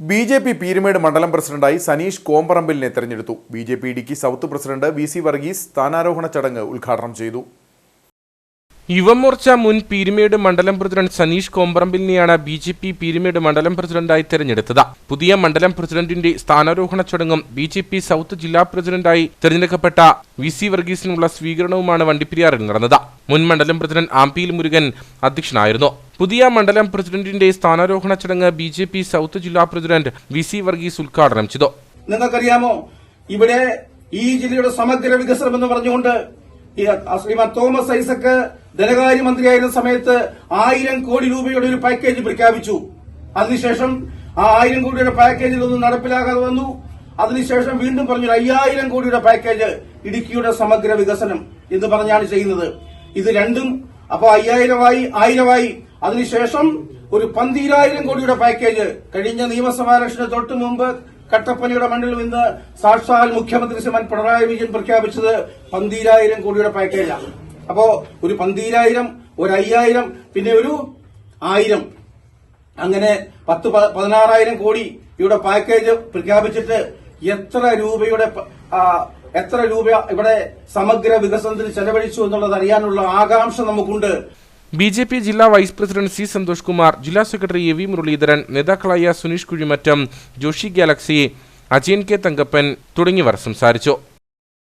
BJP. Peermade മണ്ഡലം പ്രസിഡന്റായി സനീഷ് കോമ്പറമ്പിലിനെ തെരഞ്ഞെടുത്തു. BJP. Idukki south president V C. Varghese സ്ഥാനാരോഹണ ചടങ്ങ് ഉദ്ഘാടനം ചെയ്തു. യുവമോർച്ച മുൻ പീരുമേട് മണ്ഡലം പ്രസിഡന്റ് സനീഷ് കോമ്പറമ്പിലിനെയാണ് ബി.ജെ.പി. പീരുമേട് മണ്ഡലം പ്രസിഡന്റായി തെരഞ്ഞെടുത്തത്. പുതിയ മണ്ഡലം പ്രസിഡന്റിന്റെ സ്ഥാനാരോഹണ ചടങ്ങും ബി.ജെ.പി. സൗത്ത് ജില്ലാ പ്രസിഡന്റായി തെരഞ്ഞെടുക്കപ്പെട്ട വി.സി. വർഗീസിനുള്ള സ്വീകരണവുമാണ് വണ്ടിപ്പെരിയാറിൽ നടന്നത്. മുൻ മണ്ഡലം പ്രസിഡന്റ് ആംപിയിൽ മുരുകൻ അധ്യക്ഷനായിരുന്നു. പുതിയ മണ്ഡലം പ്രസിഡന്റിന്റെ സ്ഥാനാരോഹണ ചടങ്ങ് ബി.ജെ.പി. സൗത്ത് ജില്ലാ പ്രസിഡന്റ് വി.സി. വർഗീസ് ഉദ്ഘാടനം ചെയ്തു. നിങ്ങൾക്കറിയാമോ, ഇവിടെ ഈ ജില്ലയുടെ സമഗ്ര വികസനം എന്ന് പറഞ്ഞുകൊണ്ട് ശ്രീമാൻ തോമസ് ഐസക് ധനകാര്യമന്ത്രിയായിരുന്ന സമയത്ത് 1000 കോടി രൂപയുടെ ഒരു പാക്കേജ് പ്രഖ്യാപിച്ചു. അതിനുശേഷം ആ 1000 കോടിയുടെ പാക്കേജിൽ ഒന്നും നടപ്പിലാകാതെ വന്നു. അതിനുശേഷം വീണ്ടും പറഞ്ഞു 5000 കോടിയുടെ പാക്കേജ് ഇടുക്കിയുടെ സമഗ്ര വികസനം എന്ന് പറഞ്ഞാണ് ചെയ്യുന്നത്. ഇത് രണ്ടും അപ്പൊ 5000 1000 അതിനുശേഷം ഒരു 12000 കോടിയുടെ പാക്കേജ് കഴിഞ്ഞ നിയമസഭാ ഇലക്ഷന് തൊട്ടു മുമ്പ് കട്ടപ്പനയുടെ മണ്ണിൽ ഇന്ന് സാക്ഷാൽ മുഖ്യമന്ത്രി ശ്രീമാൻ പിണറായി വിജയൻ പ്രഖ്യാപിച്ചത് 12000 കോടിയുടെ പാക്കേജാണ്. അപ്പോ ഒരു 12000, ഒരു 5000, പിന്നെ ഒരു 1000, അങ്ങനെ 16,000 കോടി ഇവിടെ പാക്കേജ് പ്രഖ്യാപിച്ചിട്ട് എത്ര രൂപ ഇവിടെ സമഗ്ര വികസനത്തിന് ചെലവഴിച്ചു എന്നുള്ളത് അറിയാനുള്ള ആകാംക്ഷ നമുക്കുണ്ട്. ബി.ജെ.പി. ജില്ലാ vice president C Santhosh Kumar, ജില്ലാ സെക്രട്ടറി എ.വി. മുരളീധരൻ, നേതാക്കളായ സുനീഷ് കുഴിമറ്റം, ജോഷി ഗാലക്സി, അജയൻ കെ തങ്കപ്പൻ തുടങ്ങിയവർ സംസാരിച്ചു.